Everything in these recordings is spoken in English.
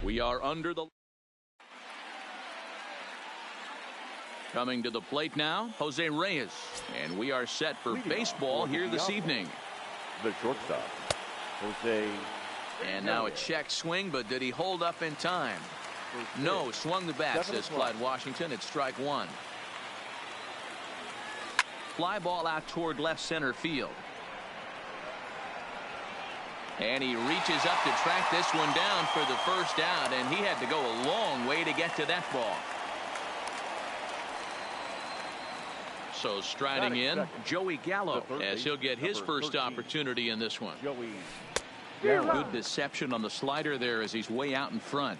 We are under the... Coming to the plate now, Jose Reyes. And we are set for baseball here this evening. The shortstop, Jose. And now a check swing, but did he hold up in time? No, swung the bat, says Clyde Washington. It's strike one. Fly ball out toward left center field. And he reaches up to track this one down for the first out, and he had to go a long way to get to that ball. So striding in, Joey Gallo, as he'll get his first opportunity in this one. Good deception on the slider there as he's way out in front.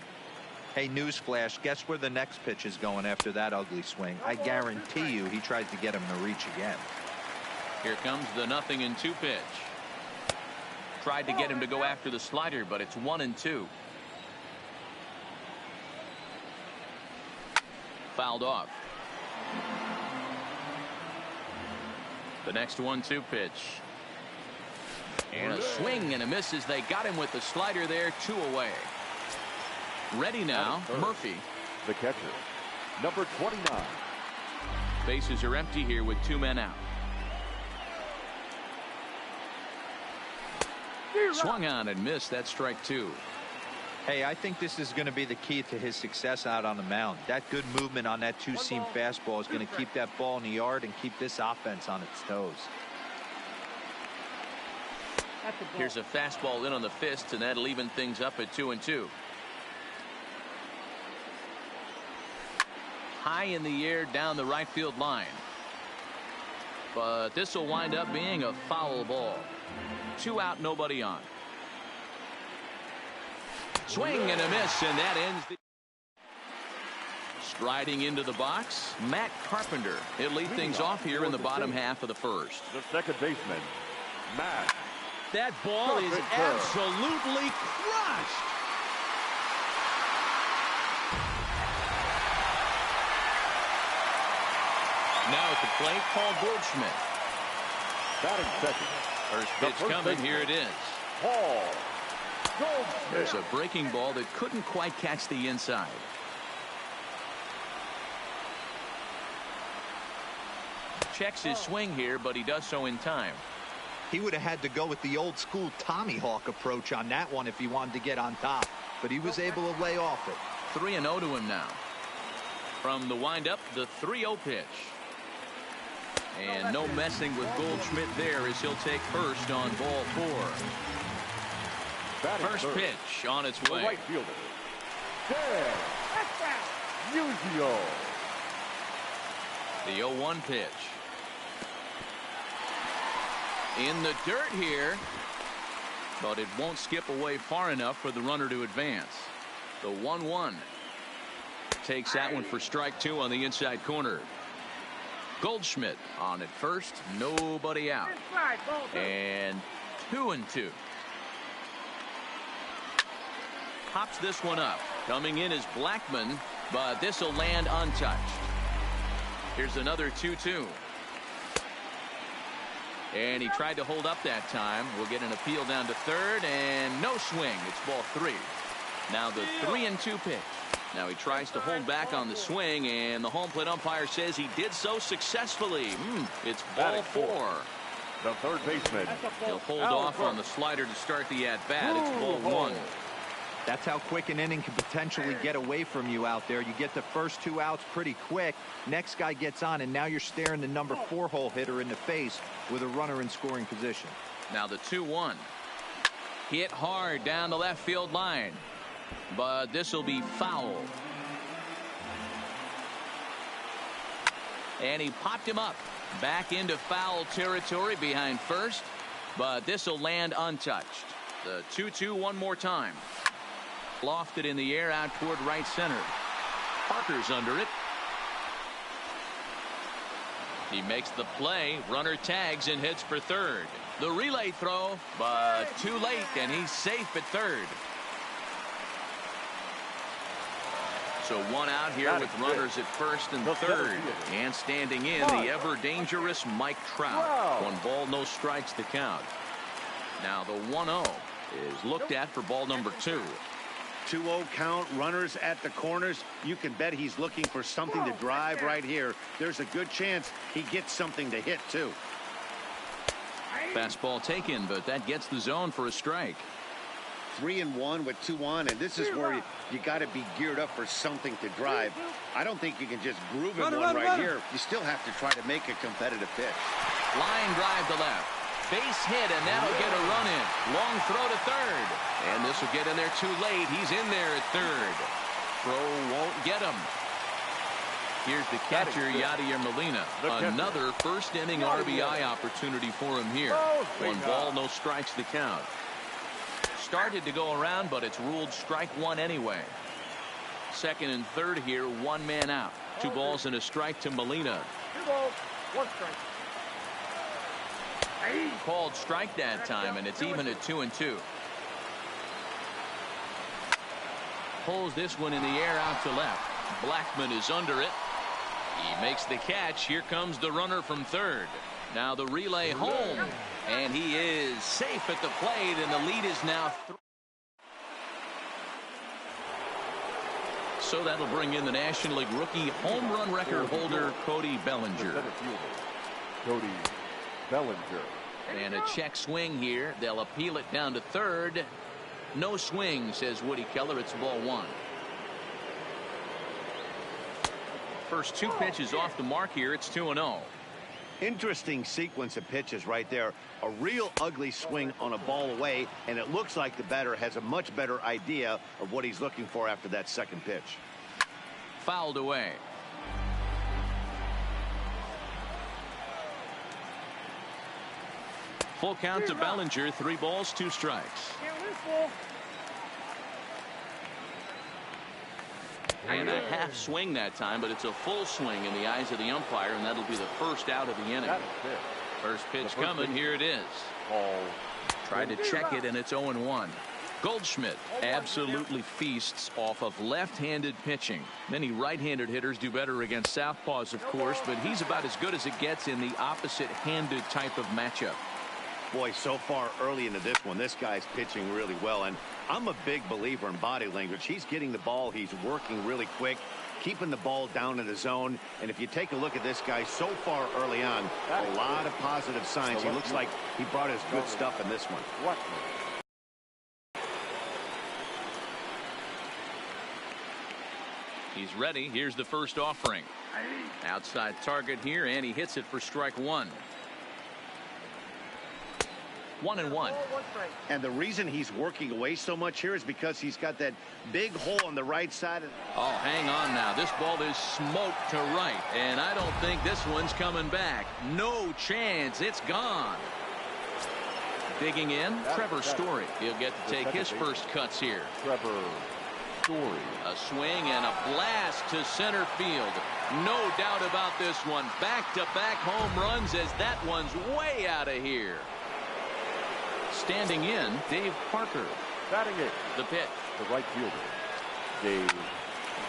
Hey, newsflash, guess where the next pitch is going after that ugly swing? I guarantee you he tries to get him to reach again. Here comes the 0-2 pitch. Tried to get him to go after the slider, but it's 1-2. Fouled off. The next 1-2 pitch. And a swing and a miss as they got him with the slider there, 2 away. Ready now, Murphy. The catcher, number 29. Bases are empty here with 2 men out. Swung on and missed. That's strike 2. Hey, I think this is going to be the key to his success out on the mound. That good movement on that two-seam fastball is going to keep that ball in the yard and keep this offense on its toes. Here's a fastball in on the fist, and that'll even things up at 2-2. High in the air down the right field line. But this will wind up being a foul ball. 2 out, nobody on. Swing and a miss, and that ends the... Striding into the box, Matt Carpenter. He'll lead things off here in the bottom half of the first. The second baseman, Matt. That ball is absolutely crushed. Now at the plate, Paul Goldschmidt. Batting second. First pitch coming. Here it is. Paul. There's a breaking ball that couldn't quite catch the inside. Checks his swing here, but he does so in time. He would have had to go with the old school Tommy Hawk approach on that one if he wanted to get on top, but he was able to lay off it. 3-0 to him now. From the windup, the 3-0 pitch. And no messing with Goldschmidt there as he'll take first on ball 4. First pitch on its way. Right fielder, Yuzio. The 0-1 pitch. In the dirt here, but it won't skip away far enough for the runner to advance. The 1-1 takes that one for strike 2 on the inside corner. Goldschmidt on at first, nobody out. And 2-2. Pops this one up. Coming in is Blackman, but this will land untouched. Here's another 2-2. And he tried to hold up that time. We'll get an appeal down to third, and no swing. It's ball 3. Now the 3-2 pitch. Now he tries to hold back on the swing, and the home plate umpire says he did so successfully. It's ball 4. The third baseman. He'll hold off on the slider to start the at-bat. It's ball 1. That's how quick an inning can potentially get away from you out there. You get the first 2 outs pretty quick. Next guy gets on, and now you're staring the number 4 hole hitter in the face with a runner in scoring position. Now the 2-1. Hit hard down the left field line. But this will be foul. And he popped him up. Back into foul territory behind first. But this will land untouched. The 2-2 one more time. Lofted in the air out toward right center. Parker's under it. He makes the play. Runner tags and hits for third. The relay throw, but too late, and he's safe at third. So 1 out here with runners at first and third. And standing in, the ever-dangerous Mike Trout. 1 ball, no strikes to count. Now the 1-0 is looked at for ball number 2. 2-0 count, runners at the corners. You can bet he's looking for something to drive right here. There's a good chance he gets something to hit, too. Fastball taken, but that gets the zone for a strike. 3-1 with 2 on, and this is where you got to be geared up for something to drive. I don't think you can just groove him one right here. You still have to try to make a competitive pitch. Line drive to left. Base hit, and that'll get a run in. Long throw to third. And this will get in there too late. He's in there at third. Throw won't get him. Here's the catcher, YADI Molina. Another first inning RBI opportunity for him here. 1 ball, no strikes to count. Started to go around, but it's ruled strike 1 anyway. Second and third here, 1 man out. 2 balls and a strike to Molina. 2 balls, 1 strike. Called strike that time, and it's even at 2-2. Pulls this one in the air out to left. Blackman is under it. He makes the catch. Here comes the runner from third. Now the relay home, and he is safe at the plate, and the lead is now 3. So that'll bring in the National League rookie home run record holder, Cody Bellinger. Cody Bellinger. And a check swing here. They'll appeal it down to third. No swing, says Woody Keller. It's ball 1. First 2 pitches off the mark here. It's 2-0. Interesting sequence of pitches right there. A real ugly swing on a ball away, and it looks like the batter has a much better idea of what he's looking for after that second pitch. Fouled away. Full count to Bellinger. 3 balls, 2 strikes. And a half swing that time, but it's a full swing in the eyes of the umpire, and that'll be the first out of the inning. First pitch coming. Here it is. Tried to check it, and it's 0-1. Goldschmidt absolutely feasts off of left-handed pitching. Many right-handed hitters do better against southpaws, of course, but he's about as good as it gets in the opposite-handed type of matchup. Boy, so far early into this one, this guy's pitching really well, and I'm a big believer in body language. He's getting the ball, he's working really quick, keeping the ball down in the zone, and if you take a look at this guy so far early on, a lot of positive signs. He looks like he brought his good stuff in this one. He's ready. Here's the first offering. Outside target here, and he hits it for strike 1. 1-1. And the reason he's working away so much here is because he's got that big hole on the right side. Oh, hang on now. This ball is smoked to right, and I don't think this one's coming back. No chance. It's gone. Digging in, Trevor Story. He'll get to take his first cuts here. Trevor Story. A swing and a blast to center field. No doubt about this one. Back-to-back home runs as that one's way out of here. Standing in, Dave Parker. Batting it. The pitch. The right fielder, Dave.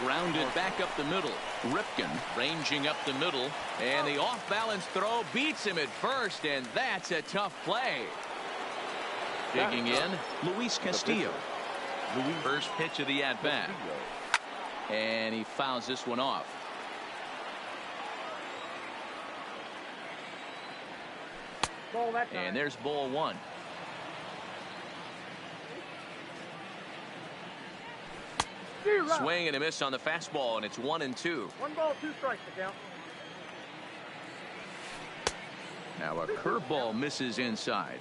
Grounded back up the middle. Ripken ranging up the middle. And the off-balance throw beats him at first, and that's a tough play. Digging in, Luis Castillo. First pitch of the at-bat. And he fouls this one off. And there's ball 1. Swing and a miss on the fastball, and it's 1-2. 1 ball, 2 strikes to count. Now a curveball misses inside.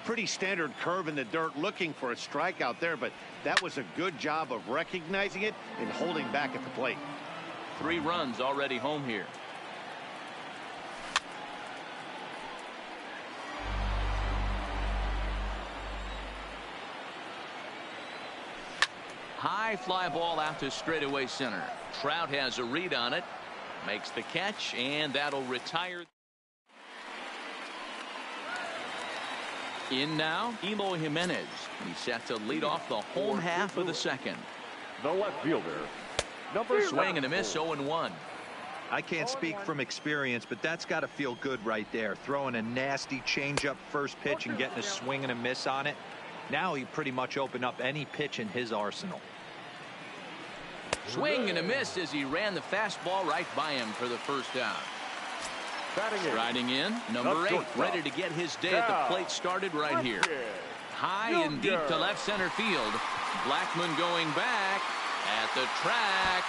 Pretty standard curve in the dirt, looking for a strikeout there, but that was a good job of recognizing it and holding back at the plate. 3 runs already home here. High fly ball out to straightaway center. Trout has a read on it, makes the catch, and that'll retire. In now, Eloy Jimenez. He's set to lead off the home half of the second. The left fielder, number swing and a miss, 0-1. I can't speak from experience, but that's got to feel good right there. Throwing a nasty changeup first pitch and getting a swing and a miss on it. Now he pretty much opened up any pitch in his arsenal. Swing and a miss as he ran the fastball right by him for the first down. Striding in, number 8, ready to get his day at the plate started right here. High and deep to left center field. Blackman going back at the track,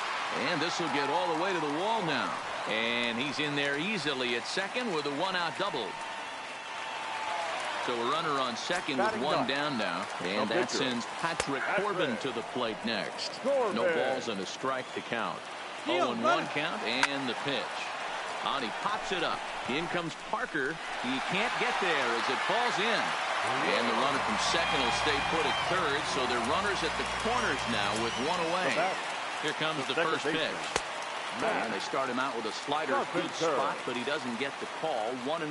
and this will get all the way to the wall now. And he's in there easily at second with a one-out double. So a runner on second with one down now, and that sends Patrick Corbin to the plate next. No balls and a strike to count. 0-1 count and the pitch. On he pops it up. In comes Parker. He can't get there as it falls in. And the runner from second will stay put at third, so they're runners at the corners now with one away. Here comes the first pitch. And they start him out with a slider, good spot, but he doesn't get the call. 1-0.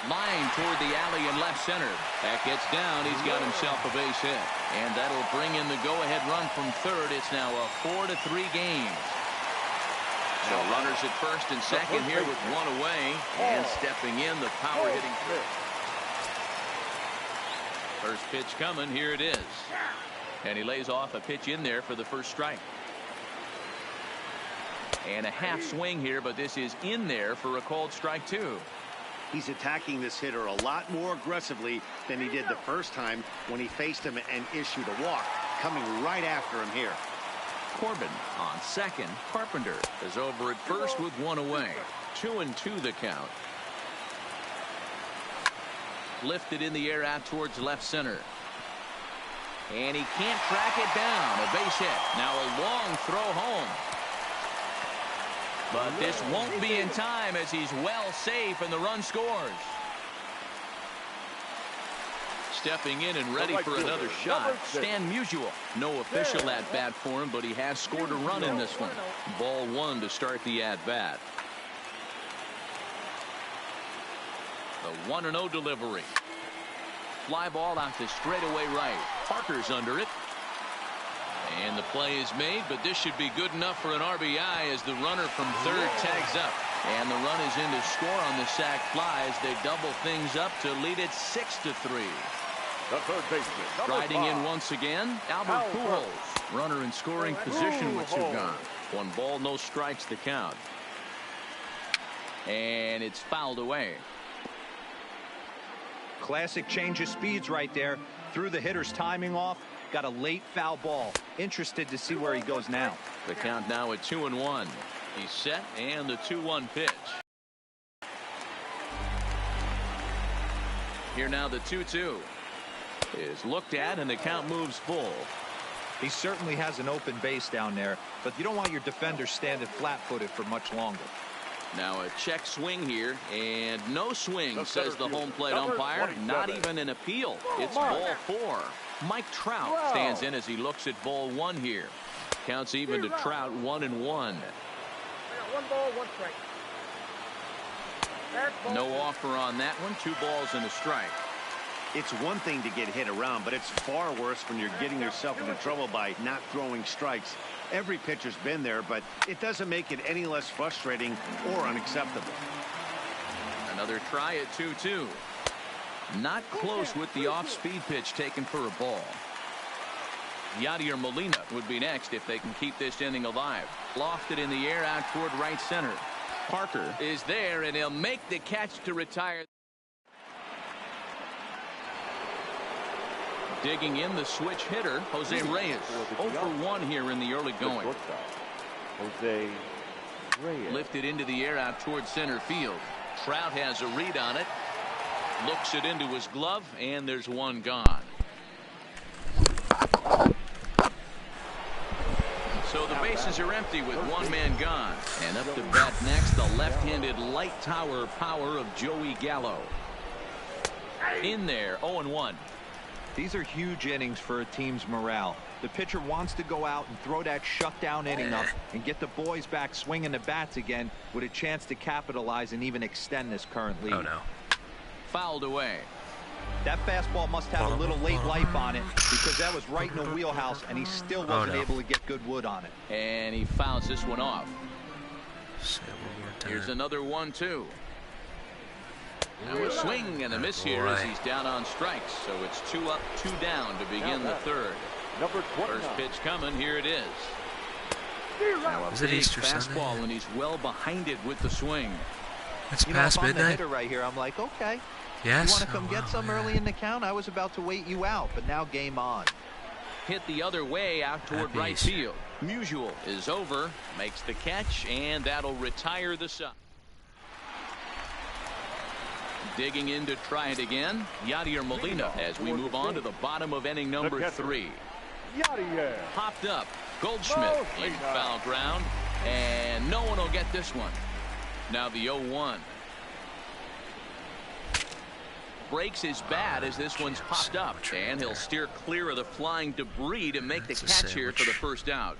Line toward the alley in left center. That gets down. He's got himself a base hit. And that'll bring in the go-ahead run from third. It's now a 4-3 game. So runners at first and second here with one away. And stepping in, the power hitting pitch. First pitch coming. Here it is. And he lays off a pitch in there for the first strike. And a half swing here, but this is in there for a called strike 2. He's attacking this hitter a lot more aggressively than he did the first time when he faced him and issued a walk. Coming right after him here. Corbin on second. Carpenter is over at first with one away. 2-2 the count. Lifted in the air out towards left center. And he can't track it down. A base hit. Now a long throw home. But this won't be in time as he's well safe and the run scores. Stepping in and ready for another shot, Stan Musial. No official at-bat for him, but he has scored a run in this one. Ball 1 to start the at-bat. The 1-0 delivery. Fly ball out to straightaway right. Parker's under it. And the play is made, but this should be good enough for an RBI as the runner from third tags up. And the run is in to score on the sac fly as they double things up to lead it 6-3. The third baseman, Riding in once again, Albert Pujols. Runner in scoring position with 2 gone. 1 ball, no strikes to count. And it's fouled away. Classic change of speeds right there. Threw the hitter's timing off. Got a late foul ball. Interested to see where he goes now. The count now at 2-1. He's set, and the 2-1 pitch. Here now the 2-2 is looked at, and the count moves full. He certainly has an open base down there, but you don't want your defender standing flat-footed for much longer. Now a check swing here, and no swing, says the home plate umpire. Not even an appeal. It's ball 4. Mike Trout stands in as he looks at ball 1 here. Counts even to Trout. 1-1. 1 ball, 1 strike. No offer on that one. 2 balls and a strike. It's one thing to get hit around, but it's far worse when you're getting yourself into trouble by not throwing strikes. Every pitcher's been there, but it doesn't make it any less frustrating or unacceptable. Another try at 2-2. Not close with the off-speed pitch taken for a ball. YADI or Molina would be next if they can keep this inning alive. Lofted in the air out toward right center. Parker is there, and he'll make the catch to retire. Digging in the switch hitter, Jose Reyes. 0-for-1 here in the early going. Jose Reyes. Lifted into the air out toward center field. Trout has a read on it. Looks it into his glove, and there's one gone. So the bases are empty with 1 man gone. And up to bat next, the left-handed light tower power of Joey Gallo. In there, 0-1. These are huge innings for a team's morale. The pitcher wants to go out and throw that shutdown inning up and get the boys back swinging the bats again with a chance to capitalize and even extend this current lead. Oh, no. Fouled away. That fastball must have a little late life on it because that was right in the wheelhouse and he still wasn't able to get good wood on it. And he fouls this one off. Say it one more time. Here's another 1-2. Now a swing and a miss here as he's down on strikes. So it's 2 up, 2 down to begin the third. Number 29. First pitch coming. Here it is. Now a Is it big Easter fastball, Sunday? and he's well behind it with the swing. It's You know, past if I'm the midnight. hitter right here, I'm like, okay. Yes. You want to come Oh, get wow, some yeah. early in the count? I was about to wait you out, but now game on. Hit the other way out toward Happy right Easter. field. Musial is over, makes the catch, and that'll retire the side. Digging in to try it again, Yadi or Molina as we move on to the bottom of inning number 3. YADI. Popped up, Goldschmidt in foul ground, and no one will get this one. Now the 0-1. Breaks his bat as this one's popped up, and he'll steer clear of the flying debris to make the catch here for the first out.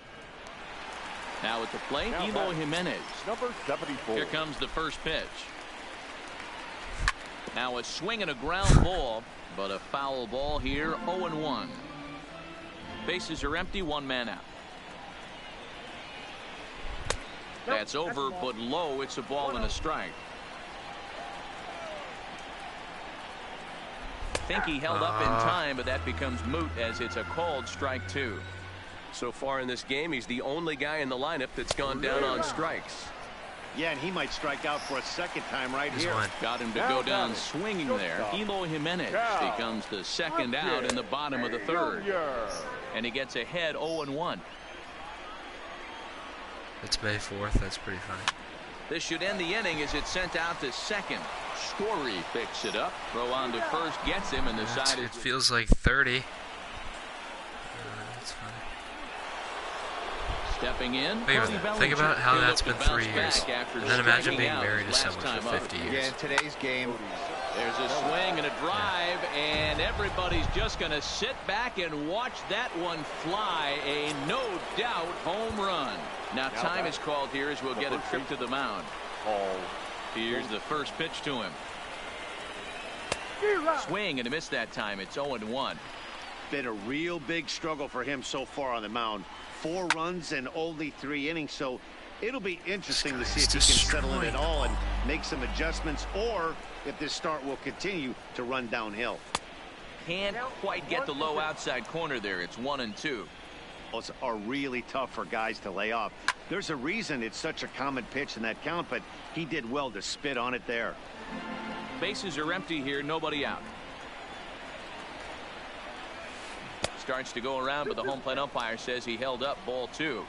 Now at the plate, Eloy Jimenez. Number 74. Here comes the first pitch. Now a swing and a ground ball, but a foul ball here, 0-1. Bases are empty, 1 man out. That's over, but low. It's a ball and a strike. Think he held up in time, but that becomes moot as it's a called strike 2. So far in this game, he's the only guy in the lineup that's gone down on strikes. Yeah, and he might strike out for a second time right Here's here. one. Got him to go down swinging there. Eloy Jimenez becomes the second out in the bottom of the third. And he gets ahead 0-1. It's May 4th. That's pretty funny. This should end the inning as it's sent out to second. Story picks it up. Throw on to first, gets him, and the side It is. feels like 30. That's funny. Stepping in. Think about Cody that. Think Bellinger. about how He'll that's look been to 3 bounce years. back after And then imagine striking being out married to last someone time for up. 50 Yeah, years. in today's game, There's a swing and a drive, and everybody's just going to sit back and watch that one fly. A no doubt home run. Now time is called here as we'll get a trip to the mound. Here's the first pitch to him. Swing and a miss that time. It's 0-1. Been a real big struggle for him so far on the mound. 4 runs and only 3 innings, so it'll be interesting to see if he can settle in at all and make some adjustments, or if this start will continue to run downhill. Can't quite get the low outside corner there. It's 1-2. Those are really tough for guys to lay off. There's a reason it's such a common pitch in that count, but he did well to spit on it there. Bases are empty here, nobody out. Starts to go around, but the home plate umpire says he held up, ball 2.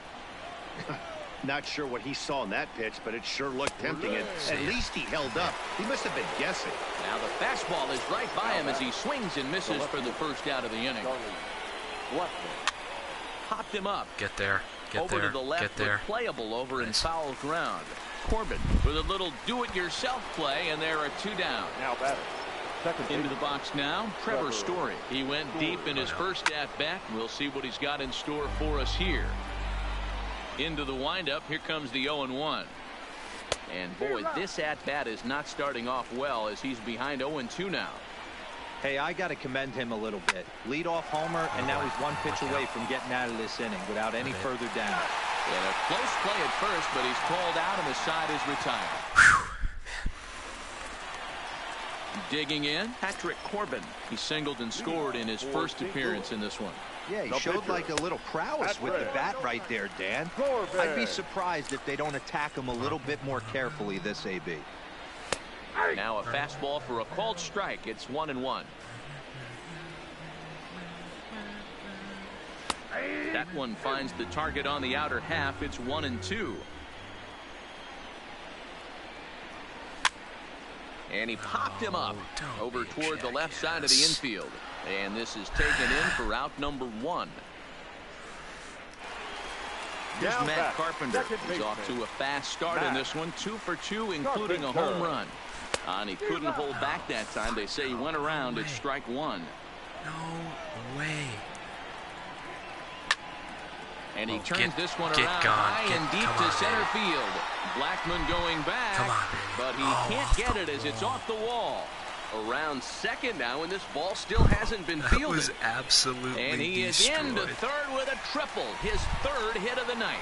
Not sure what he saw in that pitch, but it sure looked tempting. And at least he held up. He must have been guessing. Now the fastball is right by him as he swings and misses for the first out of the inning. Popped him up. Get there. Get Over there. to the left, Get there. but playable over in Nice. foul ground. Corbin with a little do-it-yourself play, and there are 2 down. Now batter. Second Into the base. box now, Trevor Story. He went deep in his first at-bat. We'll see what he's got in store for us here. Into the windup, here comes the 0-1. And boy, this at-bat is not starting off well as he's behind 0-2 now. hey, I got to commend him a little bit. Leadoff homer, and now he's 1 pitch away from getting out of this inning without any further damage. And a close play at first, but he's called out and the side is retired. Digging in, Patrick Corbin. He singled and scored in his first appearance in this one. Yeah, he showed like a little prowess with the bat right there, Dan. I'd be surprised if they don't attack him a little bit more carefully this AB. Now a fastball for a called strike. It's 1-1. That one finds the target on the outer half. It's 1-2. And he popped him up over toward the left side of the infield. And this is taken in for out number 1. Here's Matt Carpenter. He's off to a fast start in this one. 2 for 2, including a home run. And he couldn't hold back that time. They say he went around at strike 1. No way. And he turns this one around gone. high and deep to center field. Blackman going back, Come on, baby. but he can't get it as it's off the wall. Around second now, and this ball still hasn't been That fielded. was absolutely And he is into destroyed. third with a triple, his 3rd hit of the night.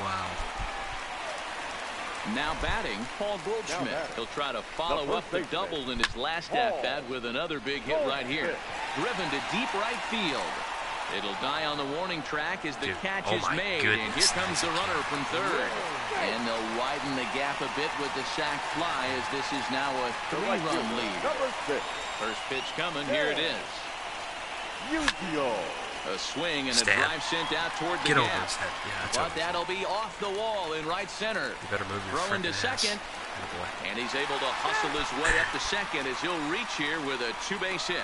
Wow. Now batting, Paul Goldschmidt. He'll try to follow up the double in his last at-bat with another big hit right here. Driven to deep right field. It'll die on the warning track as the catch is made. And here comes the runner from third. And they'll widen the gap a bit with the sac fly as this is now a 3-run lead. First pitch coming. Here it is. A swing and a drive sent out toward the gap. But that'll be off the wall in right center. You better move your Throw into second. And he's able to hustle his way up to second as he'll reach here with a 2-base hit.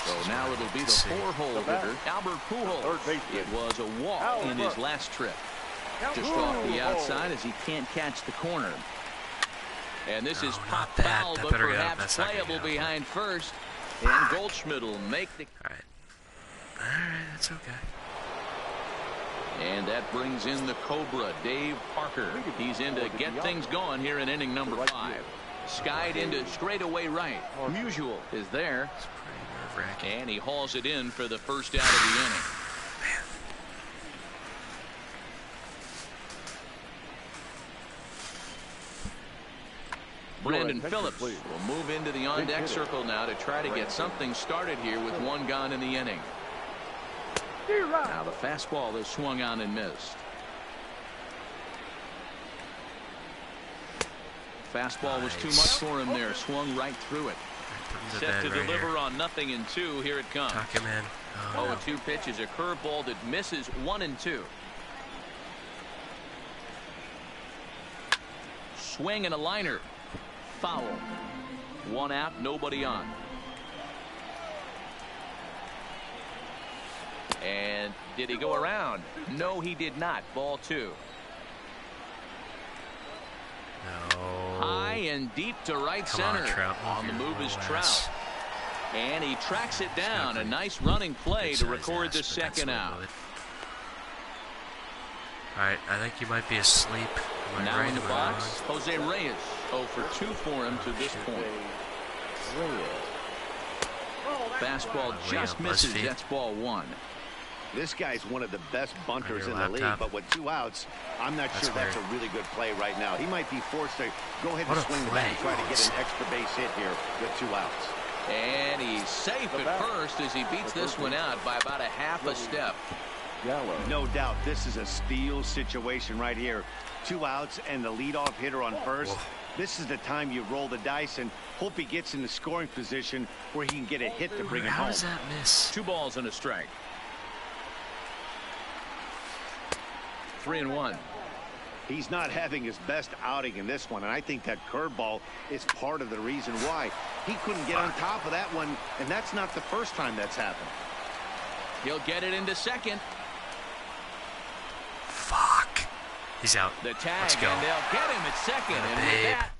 So now it'll be the 4-hole hitter, Albert Pujols. It was a walk in his last trip. Just off the outside as he can't catch the corner. And this is pop foul, but perhaps playable behind first. And Goldschmidt will make the... All right, that's okay. And that brings in the Cobra, Dave Parker. He's in to get things going here in inning number 5. Skied into straightaway right. Musial is there. It's pretty nerve-wracking. And he hauls it in for the first out of the inning. Brandon Phillips will move into the on-deck circle now to try to get something started here with 1 gone in the inning. Now the fastball is swung on and missed. Fastball was too much for him there. Swung right through it. Set to deliver on 0-2. Here it comes. Tuck him in. 0-2 pitch is a curveball that misses 1-2. Swing and a liner. Foul. 1 out, nobody on. And did he go around? No, he did not. Ball 2. No. High and deep to right center. On the move is Trout. And he tracks it down. A nice running play to record the second out. All right, I think you might be asleep. Now in the box, Jose Reyes. 0 for 2 for him to this point. Fastball just misses. That's ball 1. This guy's one of the best bunters in the league, but with 2 outs, I'm not sure that's a really good play right now. He might be forced to go ahead and swing the bat and try to get an extra base hit here with 2 outs. And he's safe at first as he beats this one out by about a half a step. No doubt this is a steal situation right here. 2 outs and the leadoff hitter on first. This is the time you roll the dice and hope he gets in the scoring position where he can get a hit to bring it home. How does that miss? 2 balls and a strike. 3-1. He's not having his best outing in this one, and I think that curveball is part of the reason why. He couldn't get on top of that one, and that's not the first time that's happened. He'll get it into second. Fuck. He's out. The tag, Let's go. and they'll get him at second. And with that,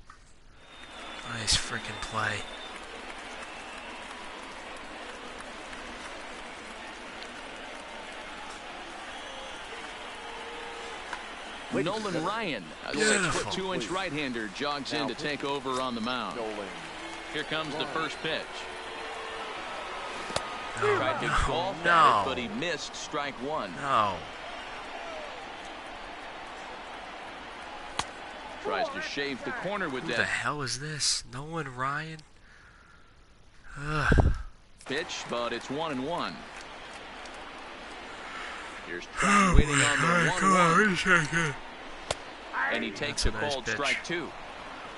nice freaking play. Nolan Ryan, a 6'2" right-hander, jogs in to take over on the mound. Here comes the first pitch. Tried to golf at it, but he missed strike 1. No. Tries to shave the corner with that. Who the hell is this? Nolan Ryan? Ugh. Pitch, but it's 1-1. Here's Trout waiting on the 1-1. And he takes a called strike 2.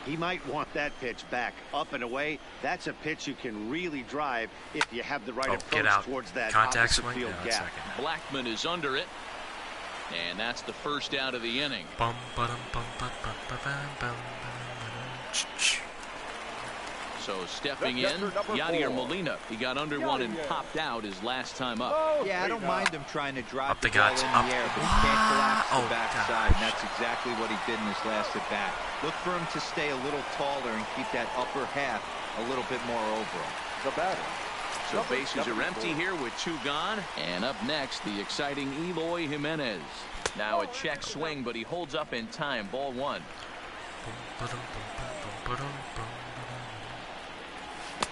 He might want that pitch back. Up and away, that's a pitch you can really drive if you have the right approach towards that contact opposite field gap. Blackman is under it. And that's the first out of the inning. So stepping in, Yadier Molina. He got under one and popped out his last time up. Yeah, I don't mind him trying to drive the ball in the air, but he can't collapse the backside, and that's exactly what he did in his last at-bat. Look for him to stay a little taller and keep that upper half a little bit more over him. The batter. So bases are empty here with 2 gone. And up next, the exciting Eloy Jimenez. Now a check swing, but he holds up in time. Ball 1.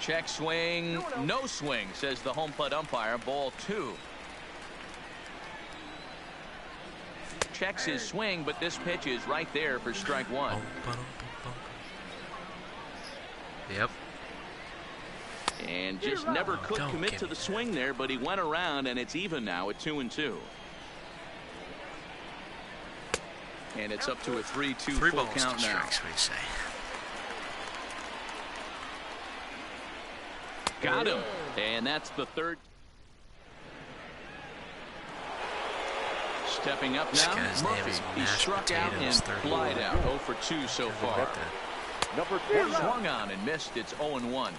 Check swing, no swing, says the home plate umpire. Ball 2. checks his swing, but this pitch is right there for strike one. Yep. And just never could Don't commit give to me the that. swing there, but he went around, and it's even now at 2-2. And it's up to a 3-2 Three full balls, count two now. strikes, what do you say? Got him. And that's the third. Stepping up This now, guy's name Murphy. is He mashed struck out and potatoes, third flied ball. out. 0 for 2 so far. Look at that. Number He 20. swung on and missed. It's 0-1.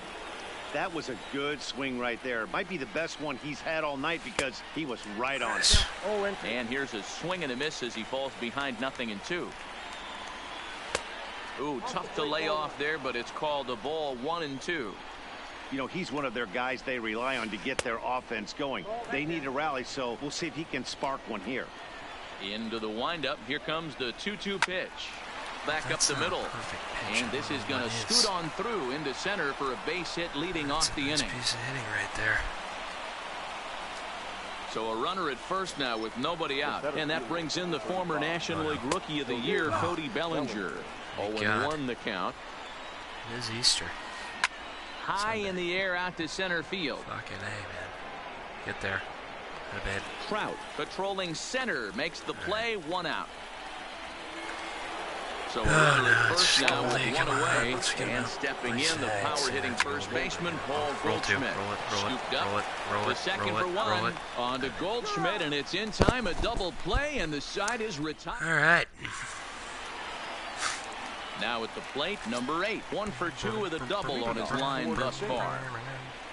That was a good swing right there. Might be the best one he's had all night because he was right on it. Nice. And here's a swing and a miss as he falls behind 0-2. Ooh, tough to lay off there, but it's called a ball. 1-2. You know, he's one of their guys they rely on to get their offense going. They need a rally, so we'll see if he can spark one here. Into the windup. Here comes the 2-2 pitch. Back That's up the not a middle. perfect pitch. And this I is don't know going to what is. scoot on through into center for a base hit leading That's off a the nice inning. piece of hitting right there. So a runner at first now with nobody out. And that brings in the former National League Rookie of the Year, Cody Bellinger. God. 0-1 the count. It is Easter. High in the air out to center field. Fucking A, man. Get there. Go to bed. Trout patrolling center makes the play. 1 out. So a runner at first now with Holy, 1 come on, away. let's get him And out. stepping Nice in the hit. power hitting first baseman Paul Roll two. Goldschmidt. Roll it, Scooped up. roll it, roll The it, second roll for it, roll one. it. On to Goldschmidt, and it's in time. A double play, and the side is retired. All right. Now at the plate, number 8. 1 for 2 with a double on his line thus far.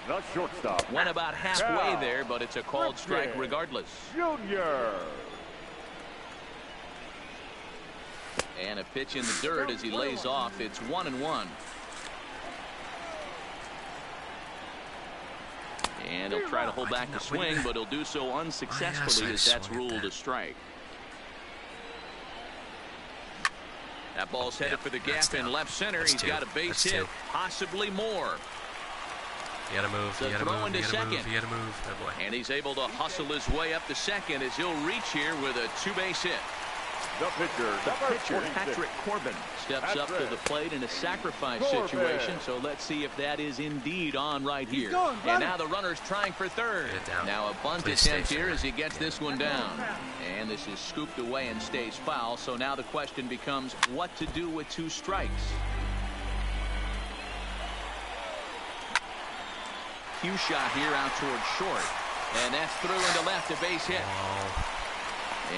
The shortstop. Went about halfway there, but it's a called strike regardless. Junior. And a pitch in the dirt as he lays off. It's 1-1. And he'll try to hold back the swing, but he'll do so unsuccessfully as that's ruled a strike. That ball's headed for the gap in left center. He's got a base hit, possibly more. You gotta move. The You gotta throw move. into You gotta second. move. You gotta move. Oh boy. And he's able to hustle his way up to second as he'll reach here with a 2-base hit. The pitcher. The Number pitcher, 46. Patrick Corbin, steps up to the plate in a sacrifice Corbin. situation. So let's see if that is indeed on right here. And now the runner's trying for third. Get it down. Now a bunt Please attempt stay here fair. as he gets this one down. And this is scooped away and stays foul. So now the question becomes what to do with 2 strikes. Cue shot here out towards short. And that's through into left, a base hit.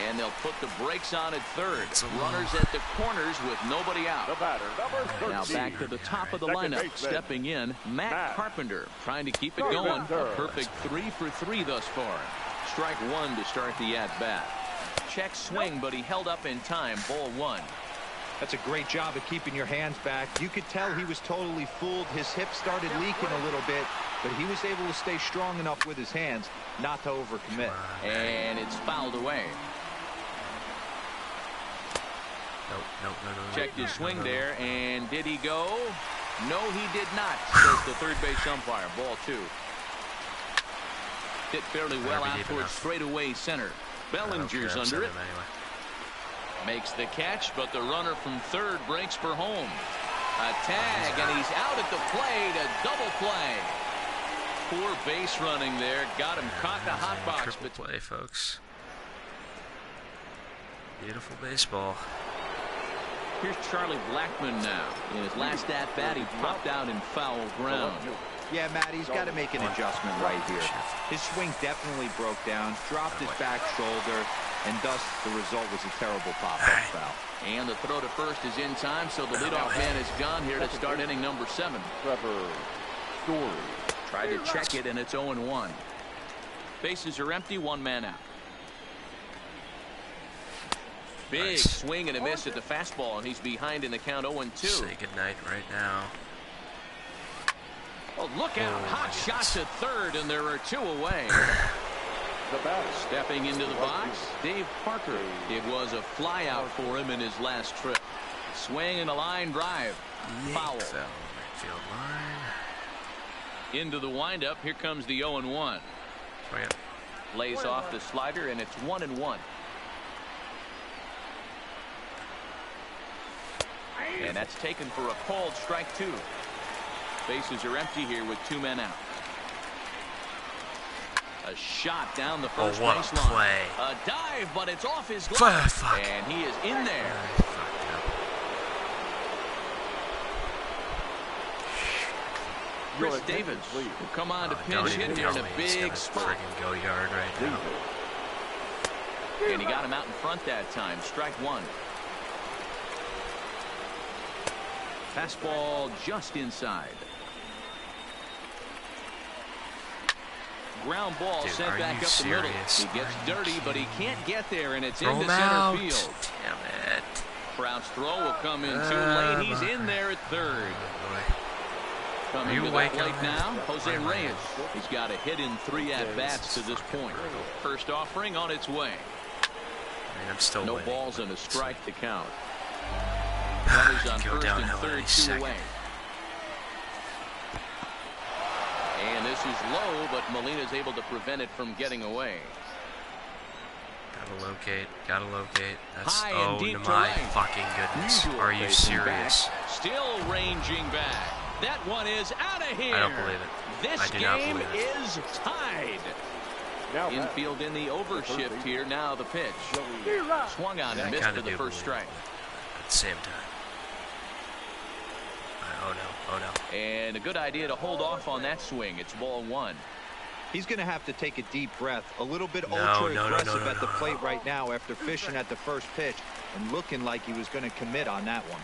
And they'll put the brakes on at third. Runners at the corners with nobody out. The batter, number 13. Now back to the top of the Second lineup. baseman. Stepping in, Matt Carpenter, trying to keep it going. A perfect 3 for 3 thus far. Strike 1 to start the at-bat. Check swing, but he held up in time. Ball 1. That's a great job of keeping your hands back. You could tell he was totally fooled. His hip started leaking a little bit, but he was able to stay strong enough with his hands not to overcommit. And it's fouled away. No. Checked his swing there, and did he go? No, he did not, says the third base umpire. Ball 2. Hit fairly well out towards straightaway center. Bellinger's under it. Makes the catch, but the runner from third breaks for home. A tag, and he's out at the plate. A double play. Poor base running there. Got him caught in the hot box. Triple play, folks. Beautiful baseball. Here's Charlie Blackmon now. In his last at-bat, he popped out in foul ground. Yeah, Matt, he's got to make an adjustment right here. His swing definitely broke down, dropped his back shoulder, and thus the result was a terrible pop-up foul. And the throw to first is in time, so the leadoff man is gone here to start inning number 7. Trevor Story. Tried to check it, and it's 0-1. Bases are empty, 1 man out. Big swing and a miss at the fastball, and he's behind in the count 0-2. Say goodnight right now. Oh, look out. Hot shot to third, and there are 2 away. The batter. Stepping into the box, Dave Parker. It was a fly out for him in his last trip. Swing and a line drive. Foul. Fell right field line. Into the windup. Here comes the 0-1. Swing it. Lays off the slider, and it's 1-1. And that's taken for a called strike 2. Bases are empty here with 2 men out. A shot down the first what a baseline. play. A dive, but it's off his glove. Fuck. And he is in there. Chris Davis will come on to pinch hit here in a big spot. Friggin' go yard right now. And he got him out in front that time. Strike 1. Fastball just inside. Ground ball sent back up the middle. He gets dirty, but he can't get there, and it's into center field. Damn it. Crouch throw will come in too late. He's in there at third. Coming to the plate now, Jose Reyes. He's got a hit in 3 at-bats to this point. First offering on its way. I'm still no winning, balls and a strike to count. Runners on first and third, 2 away. And this is low, but Molina's able to prevent it from getting away. Gotta locate. That's high oh and deep my to right. fucking goodness. Are you serious? Back. Still ranging back. That one is out of here. I don't believe it. This game is tied. Now Infield in the overshift here. Now the pitch. Swung on and missed for the first strike. At the same time. Oh no. And a good idea to hold off on that swing. It's ball 1. He's going to have to take a deep breath. A little bit ultra-aggressive at the plate right now after fishing at the first pitch and looking like he was going to commit on that one.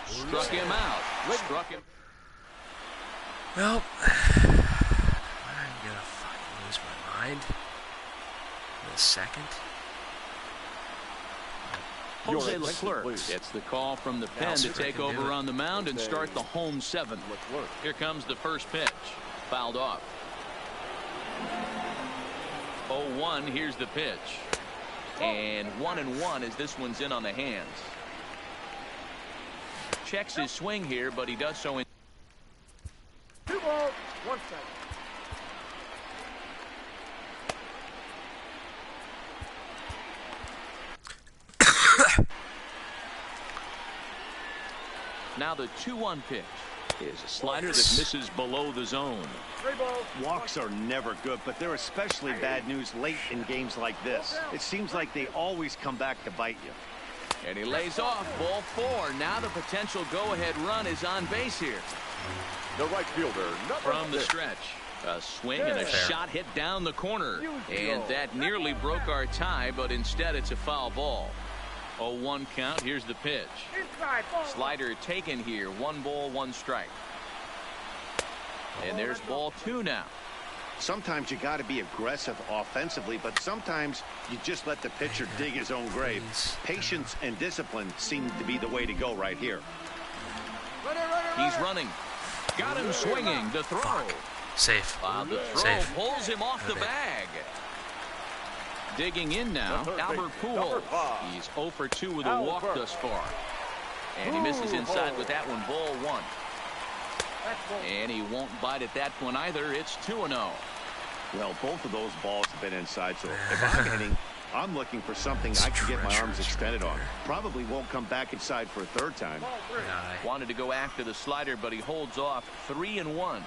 Struck him out. Struck him. Well, I'm gonna fucking lose my mind in a second. Jose Leclerc gets the call from the pen to take over on the mound and start the home 7. Here comes the first pitch. Fouled off. 0-1. Here's the pitch. And 1-1 as this one's in on the hands. Checks his swing here, but he does so in 2 balls, 1 strike. Now the 2-1 pitch is a slider that misses below the zone. 3 balls. Walks are never good, but they're especially bad news late in games like this. It seems like they always come back to bite you. And he lays off. Ball 4. Now the potential go-ahead run is on base here. The right fielder, From the stretch. A swing and a shot hit down the corner. And that nearly broke our tie, but instead it's a foul ball. 0-1 count. Here's the pitch. Inside, ball. Slider taken here. 1 ball, 1 strike. And there's ball 2 now. Sometimes you got to be aggressive offensively, but sometimes you just let the pitcher dig his own grave. Patience and discipline seem to be the way to go right here. He's running. Got him swinging. The throw. Safe. The throw Safe. pulls him off the bag. Digging in now, Albert Pujols. He's 0 for 2 with a walk thus far. And he misses inside with that one. Ball 1. And he won't bite at that one either. It's 2-0. Well, both of those balls have been inside, so if I'm hitting, I'm looking for something I can get my arms extended on. Probably won't come back inside for a 3rd time. Wanted to go after the slider, but he holds off. 3-1.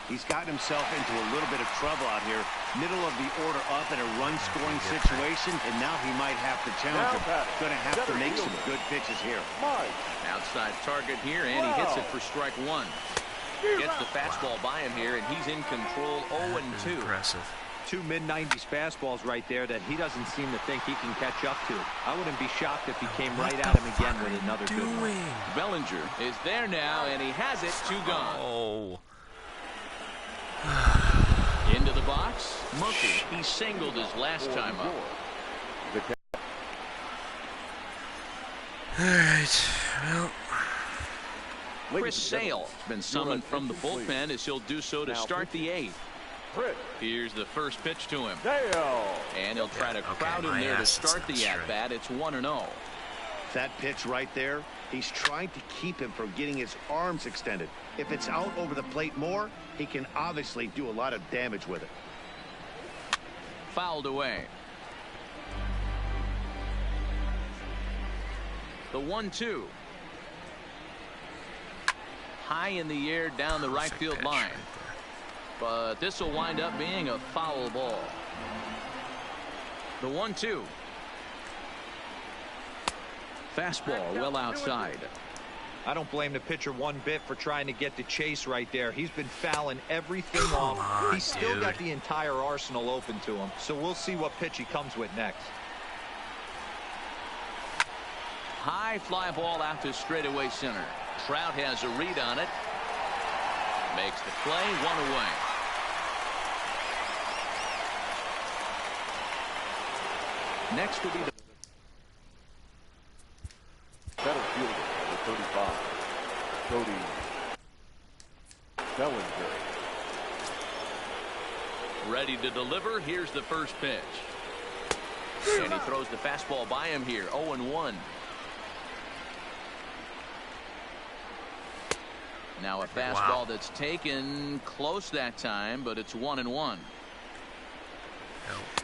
He's gotten himself into a little bit of trouble out here. Middle of the order up in a run-scoring situation, and now he might have to challenge him. Going to have to make some good pitches here. Outside target here, and he hits it for strike 1. Gets the fastball by him here, and he's in control. 0-2. Impressive. 2 mid-90s fastballs right there that he doesn't seem to think he can catch up to. I wouldn't be shocked if he came right at him again with another good one. Bellinger is there now, and he has it. 2 gone. Oh. Into the box. Murphy. He singled his last time up. All right. Well. Chris Sale has been summoned from the bullpen as he'll do so to start the 8th. Here's the first pitch to him. And he'll try to crowd him there to start the at-bat. It's 1-0. That pitch right there, he's trying to keep him from getting his arms extended. If it's out over the plate more, he can obviously do a lot of damage with it. Fouled away. The 1-2. High in the air down the right field line. But this will wind up being a foul ball. The 1-2. Fastball well outside. I don't blame the pitcher one bit for trying to get the chase right there. He's been fouling everything off. He's still got the entire arsenal open to him. So we'll see what pitch he comes with next. High fly ball out to straightaway center. Trout has a read on it. Makes the play, one away. Next will be the center fielder, the 35, Cody Bellinger. Ready to deliver. Here's the first pitch. And he throws the fastball by him here. 0-1. Now a fastball that's taken close that time, but it's 1-1.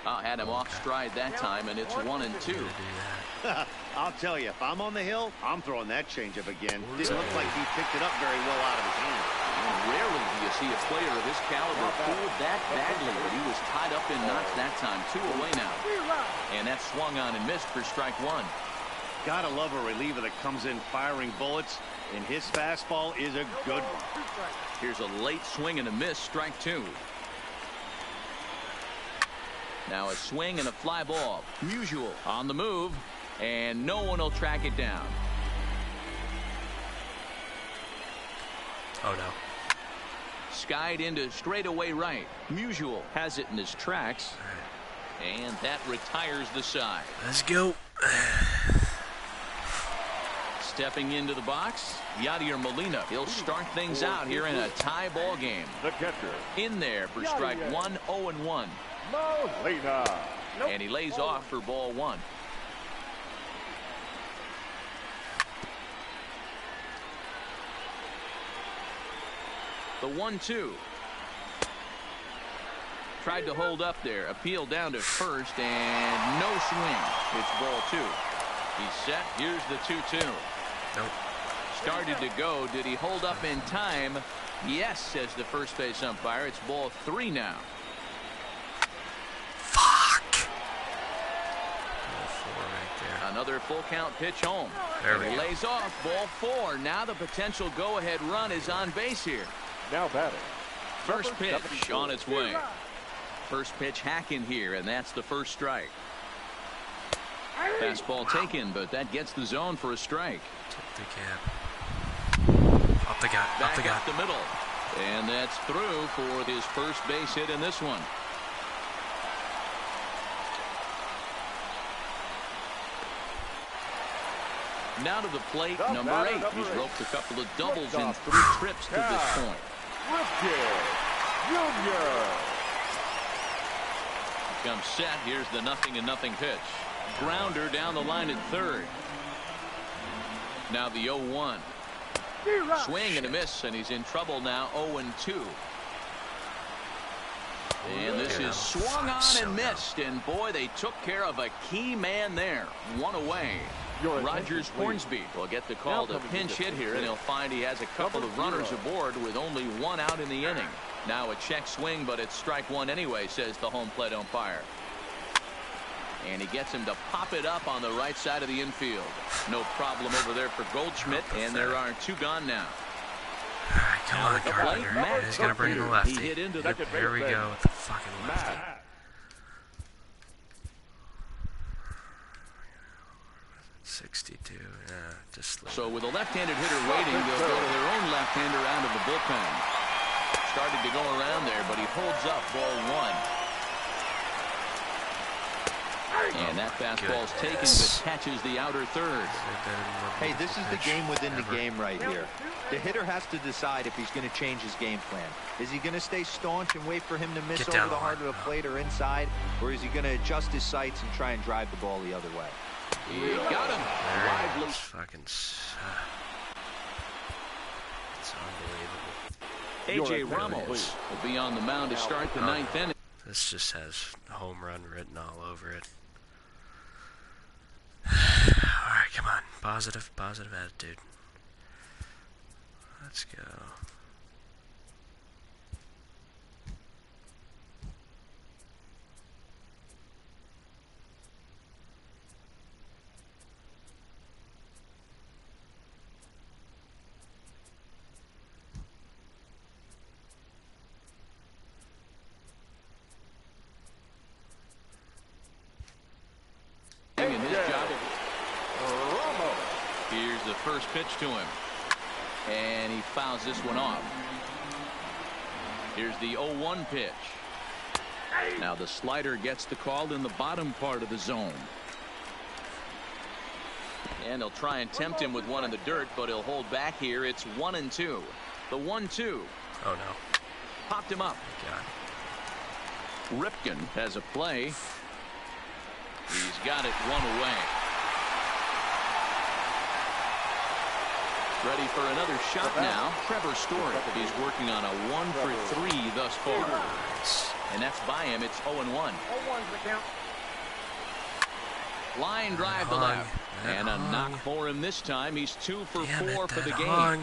Had him off stride that time, and it's 1-2. I'll tell you, if I'm on the hill, I'm throwing that changeup again. Didn't look like he picked it up very well out of his hand. And rarely do you see a player of his caliber fooled that badly, but he was tied up in knots that time. 2 away now. And that swung on and missed for strike 1. Gotta love a reliever that comes in firing bullets, and his fastball is a good one. Here's a late swing and a miss, strike 2. Now a swing and a fly ball. Musial on the move, and no one will track it down. Oh no. Skied into straightaway right. Musial has it in his tracks, and that retires the side. Let's go. Stepping into the box, YADI or Molina. He'll start things out here in a tie ball game. The catcher. In there for strike 1, 0-1. Molina. And he lays off for ball 1. The 1-2. Tried to hold up there. Appeal down to first, and no swing. It's ball 2. He's set. Here's the 2-2. Nope. Started to go. Did he hold up in time? Yes, says the first base umpire. It's ball 3 now. Fuck. Ball 4 right there. Another full count pitch home. There we He go. lays off ball 4. Now the potential go-ahead run is on base here. Now batting. First pitch on its way. First pitch hacking here, and that's the first strike. Fastball taken, but that gets the zone for a strike. Tip the cap. Up the gut. Up Back the gut. up the middle. And that's through for his first base hit in this one. Now to the plate, number 8. He's roped a couple of doubles in 3 trips to this point. Jr. Comes set. Here's the 0-0 pitch. Grounder down the line at third. Now the 0-1. Swing and a miss, and he's in trouble now. 0-2. And this is swung on and missed, and boy, they took care of a key man there. 1 away. Rogers Hornsby will get the call to pinch hit here, and he'll find he has a couple of runners aboard with only 1 out in the inning. Now a check swing, but it's strike 1 anyway, says the home plate umpire. And he gets him to pop it up on the right side of the infield. No problem over there for Goldschmidt, and there are 2 gone now. All right, come on, Gardner. He's gonna bring in the lefty. He hit into the Here we go with the fucking lefty. 62. Just so with a left-handed hitter waiting, they'll go to their own left-hander out of the bullpen. Started to go around there, but he holds up ball 1. And that fastball's taken, but catches the outer third. Hey, this is the game within the game right here. The hitter has to decide if he's going to change his game plan. Is he going to stay staunch and wait for him to miss over the heart of the plate or inside, or is he going to adjust his sights and try and drive the ball the other way? He got him. There fucking. It's unbelievable. A.J. Ramos will be on the mound to start the 9th inning. This just has home run written all over it. All right, come on. Positive attitude. Let's go. In his job. Here's the first pitch to him. And he fouls this one off. Here's the 0-1 pitch. Now the slider gets the call in the bottom part of the zone. And he'll try and tempt him with one in the dirt, but he'll hold back here. It's 1-2. The 1-2. Oh no. Popped him up. God. Ripken has a play. He's got it one away. Ready for another shot now. Trevor Story. He's working on a 1-for-3 thus far. And that's by him. It's 0-1. 0-1's the count. Line drive to left. And a knock for him this time. He's 2 for 4 for the game.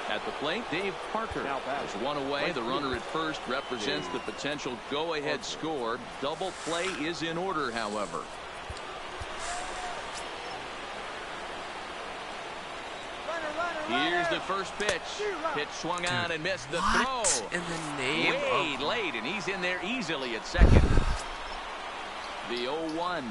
At the plate, Dave Parker has one away. The runner at first represents the potential go-ahead score. Double play is in order, however. Here's the first pitch. Pitch swung on and missed the throw. In the name way of... late, and he's in there easily at second. The 0-1.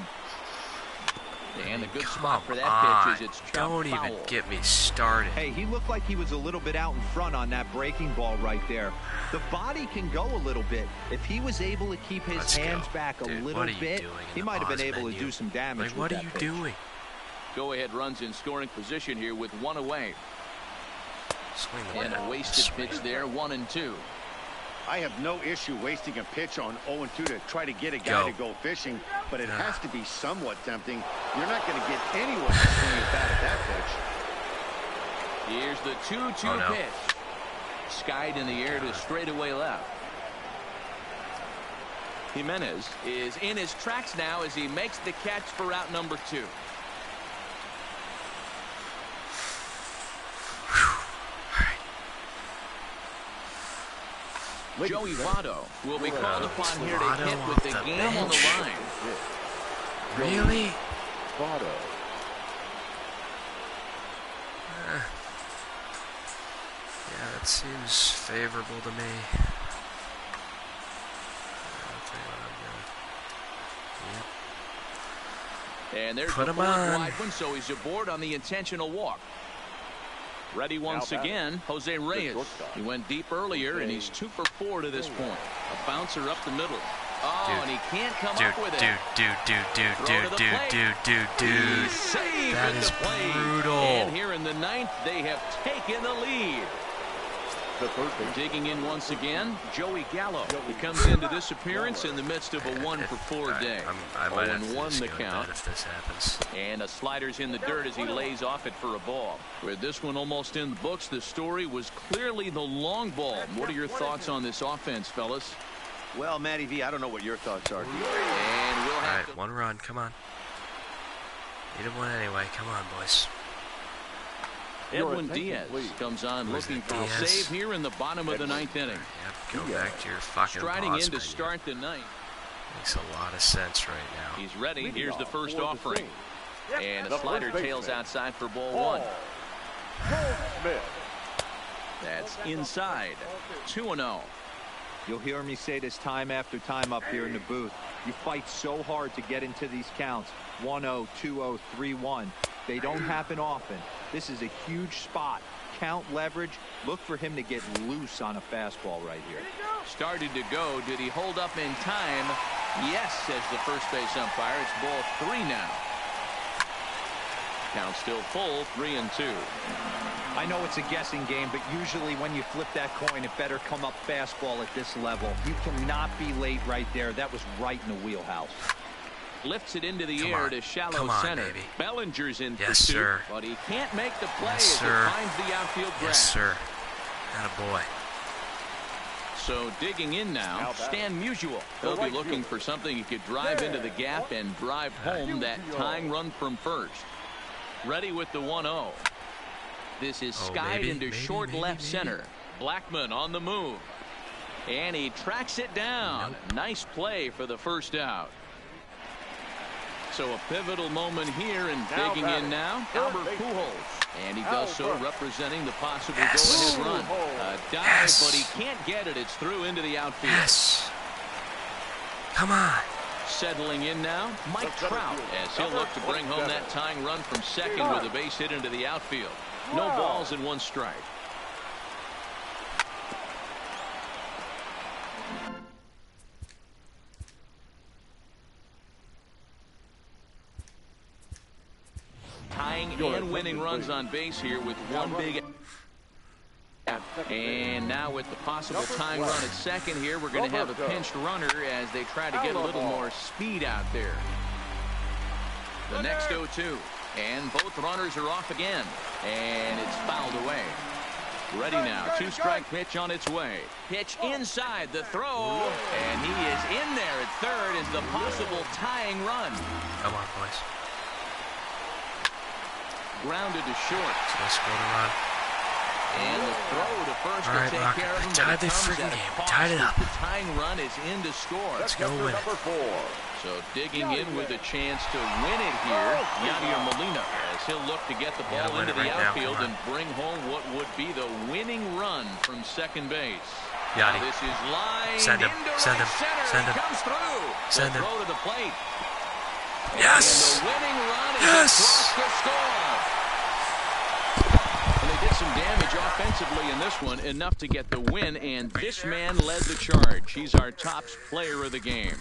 And a good spot for that pitch is it's chopped foul. Don't even get me started. Hey, he looked like he was a little bit out in front on that breaking ball right there. The body can go a little bit. If he was able to keep his hands back a little bit, he might have been able to do some damage. Like, what are you doing? Go-ahead runs in scoring position here with one away. Swing the and a wasted pitch there, 1-2. I have no issue wasting a pitch on 0-2 to try to get a guy to go fishing, but it has to be somewhat tempting. You're not going to get anyone to swing a bat at that pitch. Here's the 2-2 pitch. Skied in the air to straightaway left. Jimenez is in his tracks now as he makes the catch for out number 2. Joey Votto will be called upon here to hit with the game on the line. Really? Votto. Yeah, that seems favorable to me. I'll tell you what I'm doing. Yep. And there's the fourth wide one, so he's aboard on the intentional walk. Ready once again, Jose Reyes. He went deep earlier, and he's 2 for 4 to this point. A bouncer up the middle. Oh, and he can't come up with it. Dude. Saved That is brutal. And here in the 9th, they have taken the lead. Digging in once again, Joey Gallo. He comes into this appearance in the midst of a 1 for 4 day. I might have to 0-1 the count. if this happens. And a slider's in the dirt as he lays off it for a ball. With this one almost in the books, the story was clearly the long ball. What are your thoughts on this offense, fellas? Well, Matty V, I don't know what your thoughts are. And we'll have All right, 1 run. Come on. Needed 1 anyway. Come on, boys. Edwin Diaz comes on looking for a save here in the bottom of the 9th inning. Yep, go back to your fucking Striding in to menu. start the 9th. Makes a lot of sense right now. He's ready. Here's the first offering. And a slider tails outside for ball 1. That's inside. 2-0. You'll hear me say this time after time up here in the booth. You fight so hard to get into these counts. 1-0, 2-0, 3-1. They don't happen often. This is a huge spot. Count leverage. Look for him to get loose on a fastball right here. Started to go. Did he hold up in time? Yes, says the first base umpire. It's ball 3 now. Count still full, 3-2. I know it's a guessing game, but usually when you flip that coin, it better come up fastball at this level. You cannot be late right there. That was right in the wheelhouse. Lifts it into the air to shallow center. Baby. Bellinger's in Yes, pursuit, sir. but he can't make the play Yes, as sir. it finds the outfield grass. Yes, sir. Attaboy. So digging in now, Stan Musial. He'll be looking for something he could drive into the gap and drive home that tying run from first. Ready with the 1-0. This is skied into short left center. Blackman on the move. And he tracks it down. Nice play for the first out. So a pivotal moment here, and digging in now, Albert Pujols. And he does so representing the possible go-ahead run. A dive, but he can't get it. It's through into the outfield. Yes. Come on. Settling in now, Mike Trout, as he'll look to bring home that tying run from second with a base hit into the outfield. No balls and 1 strike. Tying and winning runs on base here with 1 big. And now with the possible tying run at second here, we're going to have a pinched runner as they try to get a little more speed out there. The next 0-2. And both runners are off again. And it's fouled away. Ready now. 2-strike pitch on its way. Pitch inside the throw. And he is in there at third as the possible tying run. Come on, boys. Grounded to short. Let's score the run. And the throw to first All to right, take Mark, care of him. we tied the freaking game. We tied it up. The tying run is in to score. Let's go win it. So digging in with a chance to win it here, YADI Molina, as he'll look to get the ball into the outfield and bring home what would be the winning run from second base. YADI. This is line Send him. into Send right him. center. Send him. It comes through. Send the him. throw to the plate. Yes. And the winning run is Yes. across the score. And they did some damage offensively in this one, enough to get the win, and this man led the charge. He's our top player of the game.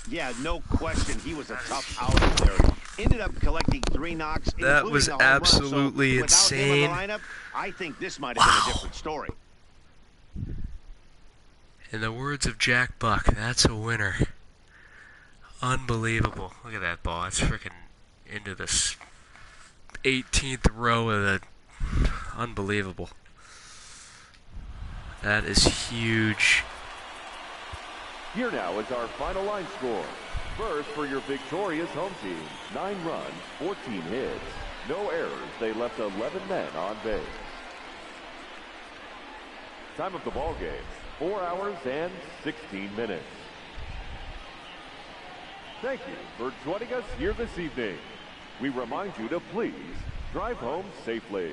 Yeah, no question. He was a tough outing there. Ended up collecting 3 knocks. That was including a home run. absolutely So without him in insane. the lineup, I think this might have been a different story. In the words of Jack Buck, that's a winner. Unbelievable. Look at that ball. It's freaking into this 18th row of the... Unbelievable. That is huge. Here now is our final line score. First, for your victorious home team, 9 runs, 14 hits, no errors. They left 11 men on base. Time of the ball game, 4 hours and 16 minutes. Thank you for joining us here this evening. We remind you to please drive home safely.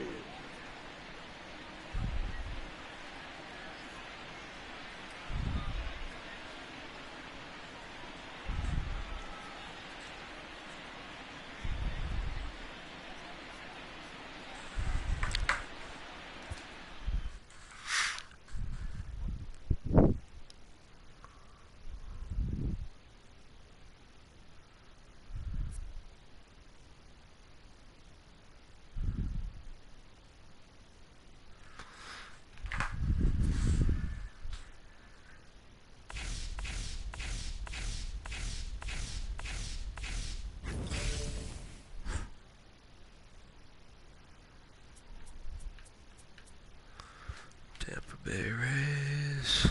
Tampa Bay Rays.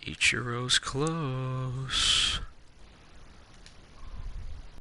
Ichiro's close.